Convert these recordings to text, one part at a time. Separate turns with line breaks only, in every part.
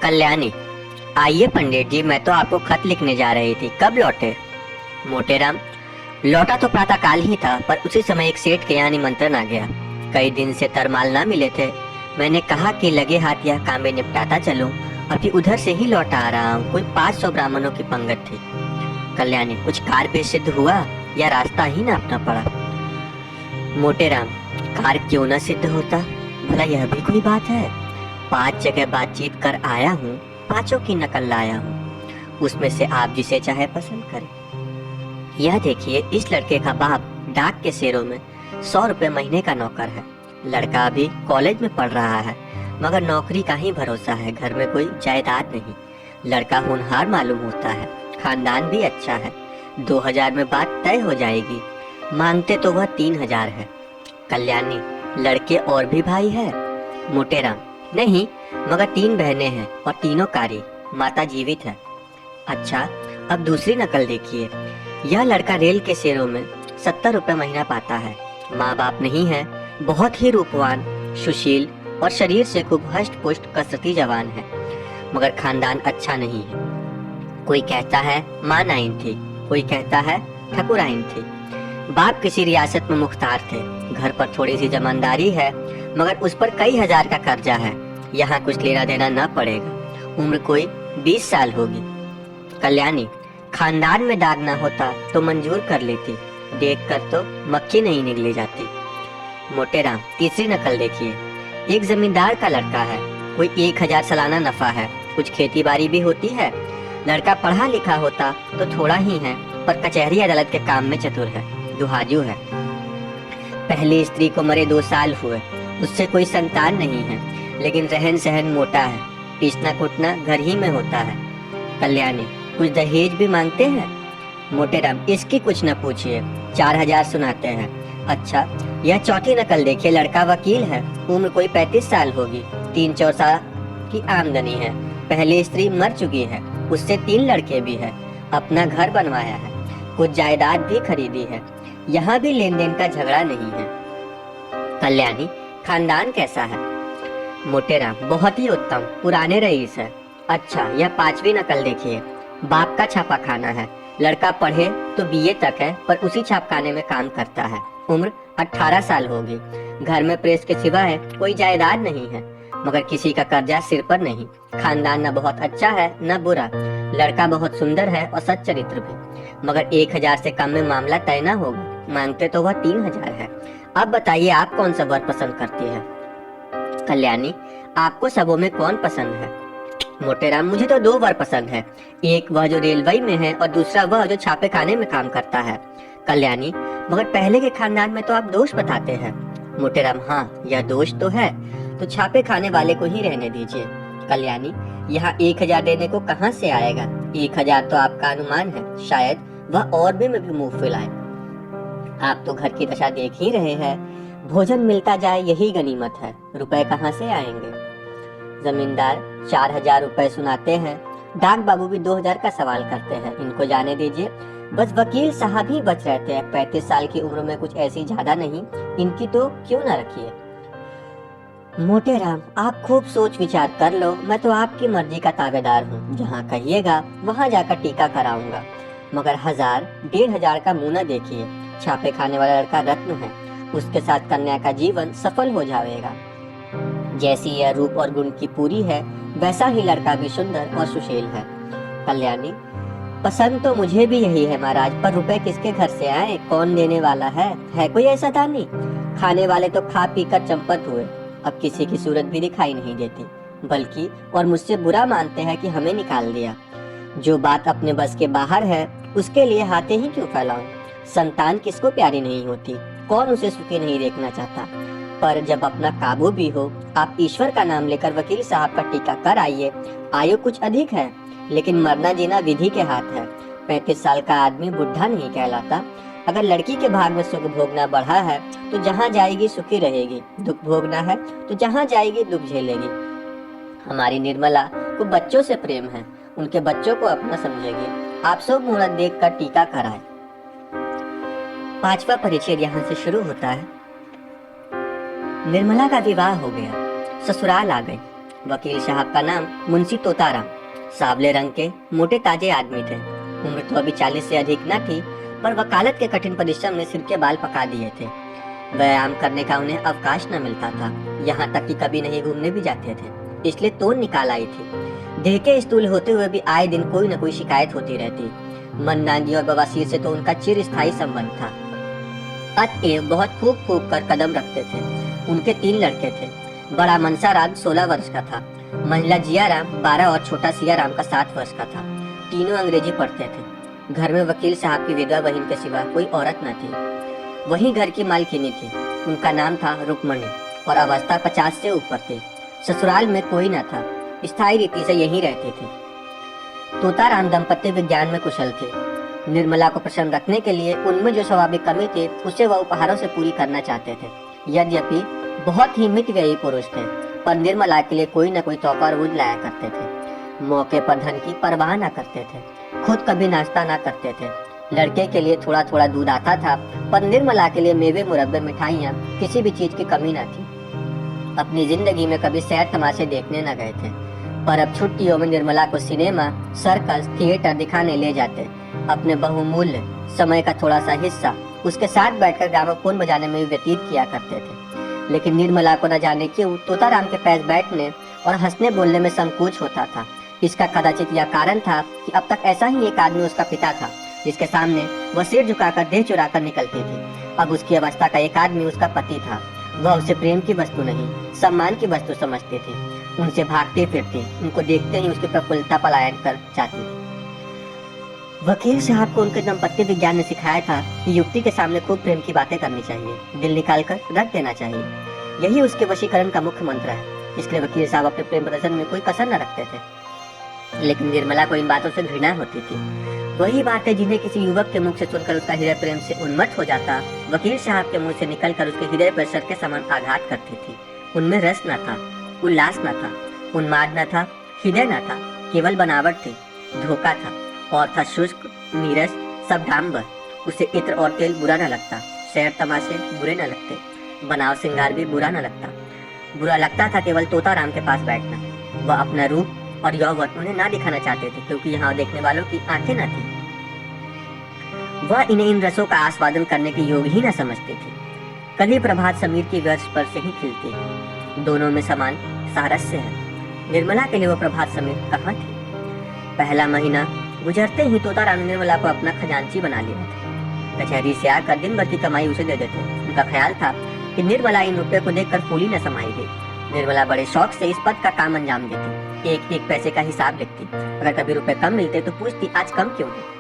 कल्याणी, आइए पंडित जी, मैं तो आपको खत लिखने जा रही थी, कब लौटे? मोटेराम, लौटा तो प्रातः काल ही था, पर उसी समय एक सेठ के यहाँ निमंत्रण आ गया। कई दिन से तरमाल ना मिले थे। मैंने कहा कि लगे हाथ यह काम में निपटाता चलूं। अभी उधर से ही लौटा आ रहा हूँ। कोई 500 ब्राह्मणों की पंगत थी। कल्याणी, कुछ कार्य सिद्ध हुआ या रास्ता ही ना अपना पड़ा? मोटेराम, कार्य क्यों न सिद्ध होता, भला यह भी कोई बात है? 5 जगह बातचीत कर आया हूँ, 5 की नकल लाया हूँ, उसमें से आप जिसे चाहे पसंद करें। यह देखिए, इस लड़के का बाप डाक के शेरों में 100 रुपए महीने का नौकर है। लड़का अभी कॉलेज में पढ़ रहा है, मगर नौकरी का ही भरोसा है, घर में कोई जायदाद नहीं। लड़का होनहार मालूम होता है, खानदान भी अच्छा है। 2000 में बात तय हो जाएगी। मांगते तो वह 3000 है। कल्याणी, लड़के और भी भाई है? मोटेराम, नहीं, मगर 3 बहनें हैं और तीनों कारी, माता जीवित है। अच्छा, अब दूसरी नकल देखिए। यह लड़का रेल के शेरों में 70 रुपए महीना पाता है। माँ बाप नहीं है, बहुत ही रूपवान, सुशील और शरीर से खूब हष्ट पुष्ट कसरती जवान है, मगर खानदान अच्छा नहीं है। कोई कहता है माँ नाइन थी, कोई कहता है ठकुराइन थी। बाप किसी रियासत में मुख्तार थे। घर पर थोड़ी सी जमींदारी है, मगर उस पर कई हजार का कर्जा है। यहाँ कुछ लेना देना न पड़ेगा। उम्र कोई 20 साल होगी। कल्याणी, खानदान में दाग ना होता तो मंजूर कर लेती, देख कर तो मक्खी नहीं निगली जाती। मोटेराम, तीसरी नकल देखिए। एक जमींदार का लड़का है, कोई 1000 सालाना नफा है, कुछ खेती बाड़ी भी होती है। लड़का पढ़ा लिखा होता तो थोड़ा ही है, पर कचहरी अदालत के काम में चतुर है, दुहाजू है। पहली स्त्री को मरे 2 साल हुए, उससे कोई संतान नहीं है, लेकिन रहन सहन मोटा है, पीसना कुटना घर ही में होता है। कल्याणी, कुछ दहेज भी मांगते हैं? मोटेराम, इसकी कुछ न पूछिए, 4000 सुनाते हैं। अच्छा, यह चौथी नकल देखिए। लड़का वकील है, उम्र कोई 35 साल होगी, 3-4 साल की आमदनी है। पहली स्त्री मर चुकी है, उससे 3 लड़के भी है, अपना घर बनवाया है, कुछ जायदाद भी खरीदी है। यहाँ भी लेन देन का झगड़ा नहीं है। कल्याणी, खानदान कैसा है? मोटेराम, बहुत ही उत्तम, पुराने रईस है। अच्छा, यह 5वीं नकल देखिए। बाप का छापा खाना है। लड़का पढ़े तो बीए तक है, पर उसी छापखाने में काम करता है। उम्र 18 साल होगी। घर में प्रेस के सिवा है कोई जायदाद नहीं है, मगर किसी का कर्जा सिर पर नहीं। खानदान न बहुत अच्छा है न बुरा। लड़का बहुत सुंदर है और सच्चरित्र भी, मगर 1000 से कम में मामला तय न होगा। मांगते तो वह 3000 है। अब बताइए, आप कौन सा वर पसंद करती है? कल्याणी, आपको सबों में कौन पसंद है? मोटेराम, मुझे तो 2 वर पसंद है। एक वह जो रेलवे में है और दूसरा वह जो छापे खाने में काम करता है। कल्याणी, मगर पहले के खानदान में तो आप दोष बताते हैं। मोटेराम, हाँ, यह दोष तो है, तो छापे खाने वाले को ही रहने दीजिए। कल्याणी, यहाँ 1000 देने को कहाँ से आएगा? 1000 तो आपका अनुमान है, शायद वह और भी में भी मुंह फुलाए। आप तो घर की दशा देख ही रहे हैं। भोजन मिलता जाए यही गनीमत है, रुपए कहाँ से आएंगे? जमींदार 4000 रुपए सुनाते हैं। डाक बाबू भी 2000 का सवाल करते हैं। इनको जाने दीजिए, बस वकील साहब ही बच रहते हैं। 35 साल की उम्र में कुछ ऐसी ज्यादा नहीं, इनकी तो क्यों न रखिए। मोटेराम, आप खूब सोच विचार कर लो, मैं तो आपकी मर्जी का ताबेदार हूँ। जहाँ कहिएगा वहाँ जाकर टीका कराऊंगा, मगर 1000-1500 का मुँह न देखिए। छापे खाने वाला लड़का रत्न है, उसके साथ कन्या का जीवन सफल हो जाएगा। जैसी यह रूप और गुण की पूरी है, वैसा ही लड़का भी सुंदर और सुशील है। कल्याणी, पसंद तो मुझे भी यही है महाराज, पर रुपए किसके घर से आए, कौन देने वाला है कोई ऐसा दानी? खाने वाले तो खा पी कर चंपत हुए, अब किसी की सूरत भी दिखाई नहीं देती, बल्कि और मुझसे बुरा मानते हैं कि हमें निकाल दिया। जो बात अपने बस के बाहर है, उसके लिए हाथे ही क्यों फैलाऊं? संतान किसको प्यारी नहीं होती, कौन उसे सुखी नहीं देखना चाहता? पर जब अपना काबू भी हो, आप ईश्वर का नाम लेकर वकील साहब का टीका कर आइए। आयु कुछ अधिक है, लेकिन मरना जीना विधि के हाथ है। 35 साल का आदमी बुढ़ा नहीं कहलाता। अगर लड़की के भाग में सुख भोगना बढ़ा है, तो जहाँ जाएगी सुखी रहेगी। दुख भोगना है तो जहाँ जाएगी दुख झेलेगी। हमारी निर्मला को बच्चों से प्रेम है, उनके बच्चों को अपना समझेगी। आप सब मुहूर्त देख कर टीका कराए। 5वां परिच्छेद यहाँ से शुरू होता है। निर्मला का विवाह हो गया, ससुराल आ गई। वकील साहब का नाम मुंशी तोताराम, सावले रंग के मोटे ताजे आदमी थे। उम्र तो अभी 40 से अधिक न थी, पर वकालत के कठिन परिश्रम ने सिर के बाल पका दिए थे। व्यायाम करने का उन्हें अवकाश न मिलता था, यहाँ तक कि कभी नहीं घूमने भी जाते थे, इसलिए तोड़ निकाल आई थी। देह के स्थूल होते हुए भी आए दिन कोई न कोई शिकायत होती रहती। मननांगी और बवासीर से तो उनका चिरस्थायी संबंध था। अतएव बहुत फूक फूक कर कदम रखते थे। उनके 3 लड़के थे। बड़ा मनसाराम 16 वर्ष का था, महिला जियाराम 12 और छोटा सियाराम का 7 वर्ष का था। तीनों अंग्रेजी पढ़ते थे। घर में वकील साहब की विधवा बहन के सिवा कोई औरत न थी। वही घर की मालकिनी थी। उनका नाम था रुक्मणी और अवस्था 50 से ऊपर थी। ससुराल में कोई न था, स्थायी रीति से यहीं रहती थी। तोताराम दंपत्ति विज्ञान में कुशल थे। निर्मला को प्रसन्न रखने के लिए उनमें जो स्वाभाविक कमी थी उसे वह उपहारों से पूरी करना चाहते थे। यद्यपि बहुत ही मितव्ययी पुरुष थे, पर निर्मला के लिए कोई न कोई तोहफा रोज लाया करते थे। मौके पर धन की परवाह न करते थे, खुद कभी नाश्ता न करते थे। लड़के के लिए थोड़ा थोड़ा दूध आता था, पर निर्मला के लिए मेवे, मुरब्बे, मिठाइयाँ, किसी भी चीज की कमी न थी। अपनी जिंदगी में कभी सैर तमाशे देखने न गए थे, पर अब छुट्टियों में निर्मला को सिनेमा, सर्कस, थिएटर दिखाने ले जाते। अपने बहुमूल्य समय का थोड़ा सा हिस्सा उसके साथ बैठकर ग्रामोफोन बजाने में व्यतीत किया करते थे। लेकिन निर्मला को न जाने क्यों तोताराम के पास बैठने और हंसने बोलने में संकोच होता था। इसका कदाचित यह कारण था कि अब तक ऐसा ही एक आदमी उसका पिता था, जिसके सामने वह सिर झुकाकर देह चुराकर निकलती थी। अब उसकी अवस्था का एक आदमी उसका पति था। वह उसे प्रेम की वस्तु नहीं, सम्मान की वस्तु समझती थी। उनसे भागती फिरती, उनको देखते ही उसकी प्रफुल्लता पलायन कर जाती थी। वकील साहब को उनके दाम्पत्य विज्ञान ने सिखाया था कि युक्ति के सामने खूब प्रेम की बातें करनी चाहिए, दिल निकाल कर रख देना चाहिए। यही उसके वशीकरण का मुख्य मंत्र है। इसलिए वकील साहब अपने प्रेम प्रदर्शन में कोई कसर न रखते थे। लेकिन निर्मला को इन बातों से घृणा होती थी। वही बातें जिन्हें किसी युवक के मुख से सुनकर उसका हृदय प्रेम से उन्मत्त हो जाता, वकील साहब के मुंह से निकलकर उसके हृदय पर सर के समान आघात करती थी। उनमें रस न था, उल्लास न था, उन्माद न था, हृदय न था, केवल बनावट थी, धोखा था और था शुष्क, नीरस, सब डांबर। उसे इत्र और तेल बुरा न लगता, सैर तमाशे बुरे न लगते, बनाव श्रृंगार भी बुरा न लगता। बुरा लगता था केवल तोताराम के पास बैठना। वह अपना रूप और यौवन उन्हें ना दिखाना चाहते थे, क्योंकि यहाँ देखने वालों की आंखें न थी। वह इन्हें इन रसों का आस्वादन करने के योग ही न समझती थी। कल ही प्रभात समीर की वर्ष पर से ही खिलती। दोनों में समान सारस्य है। निर्मला के लिए वो प्रभात समीर कहाँ थी? पहला महीना गुजरते ही तोताराम ने निर्मला को अपना खजांची बना लिया था। कचहरी से आकर दिन भर की कमाई उसे दे देते। उनका ख्याल था कि निर्मला इन रुपये को देखकर फूली न समाएगी। निर्मला बड़े शौक से इस पद का काम अंजाम देती। एक एक पैसे का हिसाब लिखती। अगर कभी रुपए कम मिलते तो पूछती आज कम क्यों है।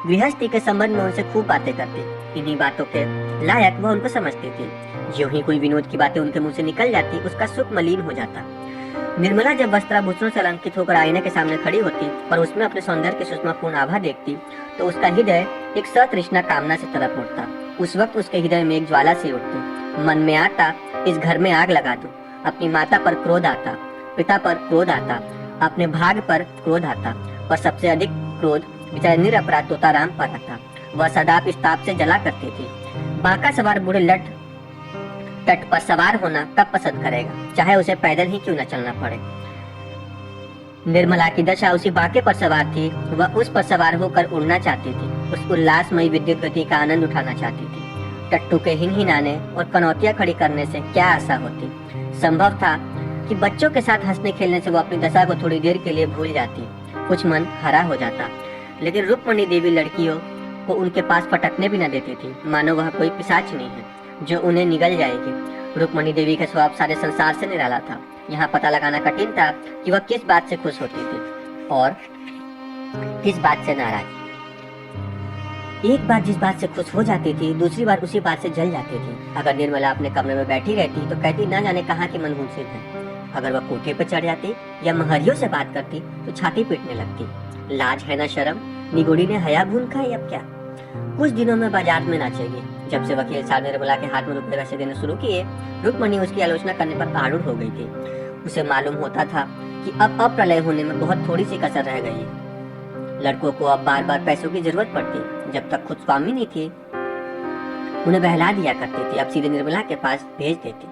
गृहस्थी के संबंध में उनसे खूब बातें करती। इन्हीं बातों के लायक वह उनको समझती थी। जो ही कोई विनोद की बातें उनके मुंह से निकल जाती, उसका सुख मलिन हो जाता। निर्मला जब वस्त्राभूषणों से अलंकृत होकर आईने के सामने खड़ी होती और उसमें अपने सौंदर्य की सुषमापूर्ण आभा देखती, तो उसका हृदय एक सतृष्णा कामना से तड़प उठता। उस वक्त उसके हृदय में एक ज्वाला सी उठती। मन में आता इस घर में आग लगा दूं। अपनी माता पर क्रोध आता, पिता पर क्रोध आता, अपने भाग पर क्रोध आता, और सबसे अधिक क्रोध बेचारे निरपराध तोताराम पर आता। वह सदाप इस ताप से जला करती थी। बांका सवार बूढ़े लठ तट पर सवार होना कब पसंद करेगा, चाहे उसे पैदल ही क्यों न चलना पड़े। निर्मला की दशा उसी बांके पर सवार थी। वह उस पर सवार होकर उड़ना चाहती थी, उस उल्लासमयी विद्युत गति का आनंद उठाना चाहती थी। टट्टू के हिनहिनाने और कनौतियां खड़ी करने से क्या आशा होती। संभव था कि बच्चों के साथ हंसने खेलने से वो अपनी दशा को थोड़ी देर के लिए भूल जाती, कुछ मन हरा हो जाता। लेकिन रुक्मणी देवी लड़कियों को उनके पास फटकने भी न देती थी, मानो वह कोई पिशाचिनी है जो उन्हें निगल जाएगी। रुक्मणी देवी का स्वभाव सारे संसार से निराला था। यहाँ पता लगाना कठिन था कि वह किस बात से खुश होती थी और किस बात से नाराज। एक बार जिस बात से खुश हो जाती थी, दूसरी बार उसी बात से जल जाती थी। अगर निर्मला अपने कमरे में बैठी रहती तो कहती ना जाने कहाँ की मनहूसियत है। अगर वह कोठे पर चढ़ जाती या महरियों से बात करती तो छाती पीटने लगती। लाज है ना शर्म, निगोड़ी ने हया भून खाई अब क्या। कुछ दिनों में बाजार में नाचेगी। जब से वकील साहब ने निर्मला के हाथ में रुपए पैसे देने शुरू किए, रुक्मणी उसकी आलोचना करने पर आरूढ़ हो गई थी। उसे मालूम होता था कि अब अप्रलय होने में बहुत थोड़ी सी कसर रह गई है। लड़कों को अब बार बार पैसों की जरूरत पड़ती। जब तक खुद स्वामी नहीं थी, उन्हें बहला दिया करती थी, अब सीधे निर्मला के पास भेज देती।